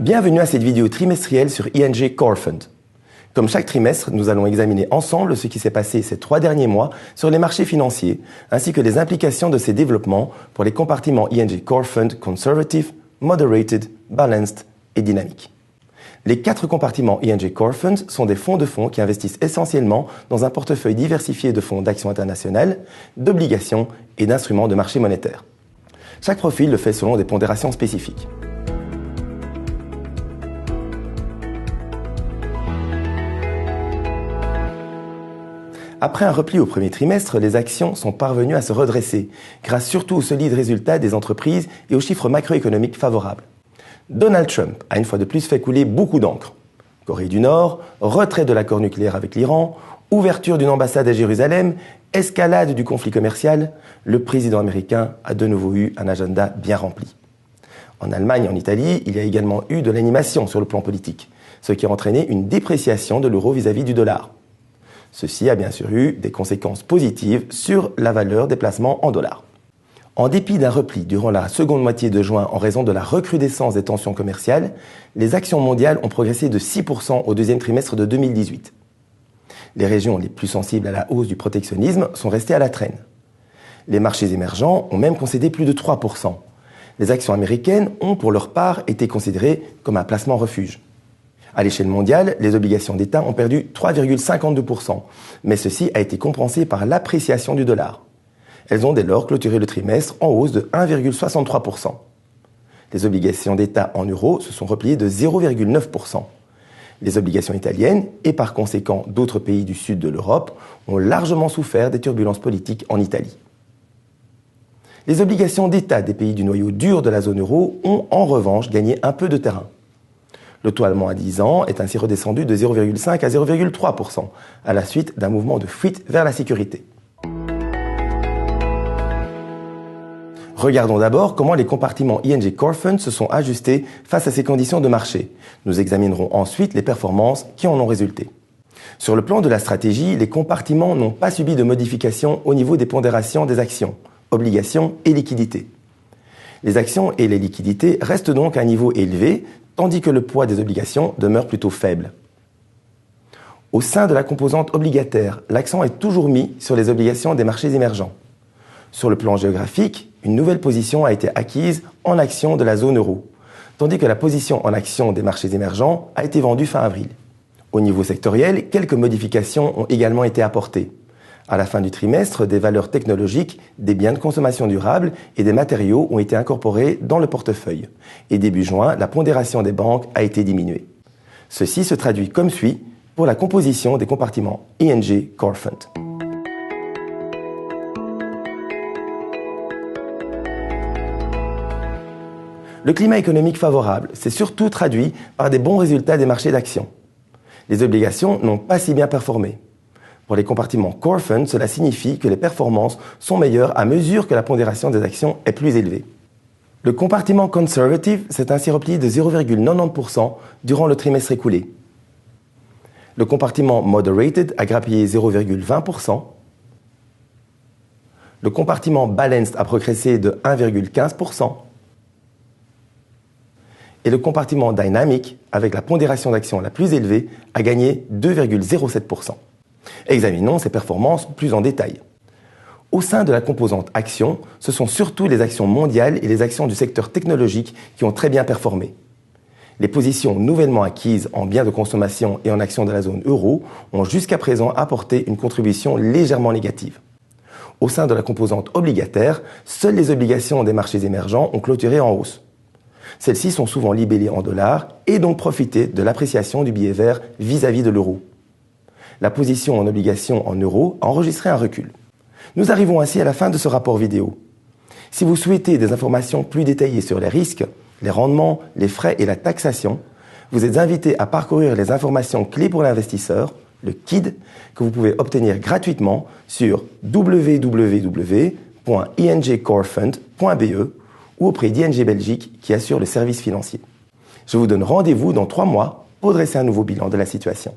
Bienvenue à cette vidéo trimestrielle sur ING Core Fund. Comme chaque trimestre, nous allons examiner ensemble ce qui s'est passé ces 3 derniers mois sur les marchés financiers, ainsi que les implications de ces développements pour les compartiments ING Core Fund Conservative, Moderated, Balanced et Dynamic. Les 4 compartiments ING Core Fund sont des fonds de fonds qui investissent essentiellement dans un portefeuille diversifié de fonds d'actions internationales, d'obligations et d'instruments de marché monétaire. Chaque profil le fait selon des pondérations spécifiques. Après un repli au premier trimestre, les actions sont parvenues à se redresser, grâce surtout aux solides résultats des entreprises et aux chiffres macroéconomiques favorables. Donald Trump a une fois de plus fait couler beaucoup d'encre. Corée du Nord, retrait de l'accord nucléaire avec l'Iran, ouverture d'une ambassade à Jérusalem, escalade du conflit commercial, le président américain a de nouveau eu un agenda bien rempli. En Allemagne et en Italie, il y a également eu de l'animation sur le plan politique, ce qui a entraîné une dépréciation de l'euro vis-à-vis du dollar. Ceci a bien sûr eu des conséquences positives sur la valeur des placements en dollars. En dépit d'un repli durant la seconde moitié de juin en raison de la recrudescence des tensions commerciales, les actions mondiales ont progressé de 6% au deuxième trimestre de 2018. Les régions les plus sensibles à la hausse du protectionnisme sont restées à la traîne. Les marchés émergents ont même concédé plus de 3%. Les actions américaines ont pour leur part été considérées comme un placement refuge. À l'échelle mondiale, les obligations d'État ont perdu 3,52%, mais ceci a été compensé par l'appréciation du dollar. Elles ont dès lors clôturé le trimestre en hausse de 1,63%. Les obligations d'État en euros se sont repliées de 0,9%. Les obligations italiennes, et par conséquent d'autres pays du sud de l'Europe, ont largement souffert des turbulences politiques en Italie. Les obligations d'État des pays du noyau dur de la zone euro ont en revanche gagné un peu de terrain. Le taux allemand à 10 ans est ainsi redescendu de 0,5 à 0,3% à la suite d'un mouvement de fuite vers la sécurité. Regardons d'abord comment les compartiments ING Core Fund se sont ajustés face à ces conditions de marché. Nous examinerons ensuite les performances qui en ont résulté. Sur le plan de la stratégie, les compartiments n'ont pas subi de modifications au niveau des pondérations des actions, obligations et liquidités. Les actions et les liquidités restent donc à un niveau élevé, tandis que le poids des obligations demeure plutôt faible. Au sein de la composante obligataire, l'accent est toujours mis sur les obligations des marchés émergents. Sur le plan géographique, une nouvelle position a été acquise en actions de la zone euro, tandis que la position en actions des marchés émergents a été vendue fin avril. Au niveau sectoriel, quelques modifications ont également été apportées. À la fin du trimestre, des valeurs technologiques, des biens de consommation durable et des matériaux ont été incorporés dans le portefeuille. Et début juin, la pondération des banques a été diminuée. Ceci se traduit comme suit pour la composition des compartiments ING Core Fund. Le climat économique favorable s'est surtout traduit par des bons résultats des marchés d'actions. Les obligations n'ont pas si bien performé. Pour les compartiments Core Fund, cela signifie que les performances sont meilleures à mesure que la pondération des actions est plus élevée. Le compartiment Conservative s'est ainsi replié de 0,90% durant le trimestre écoulé. Le compartiment Moderated a grappillé 0,20%. Le compartiment Balanced a progressé de 1,15%. Et le compartiment Dynamic, avec la pondération d'actions la plus élevée, a gagné 2,07%. Examinons ces performances plus en détail. Au sein de la composante actions, ce sont surtout les actions mondiales et les actions du secteur technologique qui ont très bien performé. Les positions nouvellement acquises en biens de consommation et en actions de la zone euro ont jusqu'à présent apporté une contribution légèrement négative. Au sein de la composante obligataire, seules les obligations des marchés émergents ont clôturé en hausse. Celles-ci sont souvent libellées en dollars et donc profité de l'appréciation du billet vert vis-à-vis de l'euro. La position en obligations en euros a enregistré un recul. Nous arrivons ainsi à la fin de ce rapport vidéo. Si vous souhaitez des informations plus détaillées sur les risques, les rendements, les frais et la taxation, vous êtes invité à parcourir les informations clés pour l'investisseur, le KID, que vous pouvez obtenir gratuitement sur www.ingcorefund.be ou auprès d'ING Belgique qui assure le service financier. Je vous donne rendez-vous dans 3 mois pour dresser un nouveau bilan de la situation.